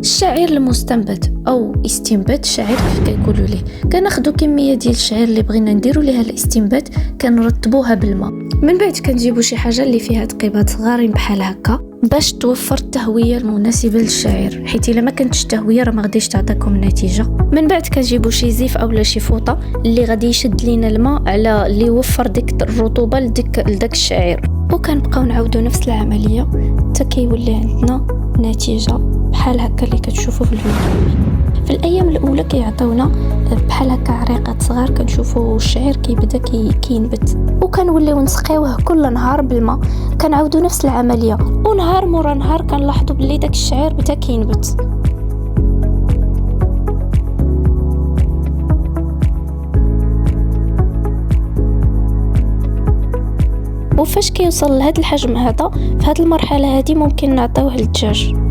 الشعير المستنبت او استنبات الشعير كيف كيقولوا ليه، كناخذوا كميه ديال الشعير اللي بغينا نديروا ليها الاستنبات، كنرطبوها بالماء، من بعد كنجيبوا شي حاجه اللي فيها تقيبات صغارين بحال هكا باش توفر التهويه المناسبه للشعير، حيت الا ما كانتش التهويه راه ما غاديش تعطيكم النتيجه. من بعد كنجيبوا شي زيف اولا شي فوطه اللي غادي يشد لينا الماء على اللي يوفر ديك الرطوبه لداك الشعير، وكنبقاو نعاودوا نفس العمليه حتى كيولي عندنا نتيجه بحال هكا اللي كتشوفوا في الفيديو. في الايام الاولى كيعطيونا بحال هكا عريقات صغار، كنشوفوا الشعير كيبدا كينبت، وكنوليو نسقيوه كل نهار بالماء، كنعاودوا نفس العمليه، ونهار مورا نهار كنلاحظوا بلي داك الشعير بدا كينبت. وفاش كيوصل لهذا الحجم هذا، في هذه المرحله هذه ممكن نعطيوه للدجاج.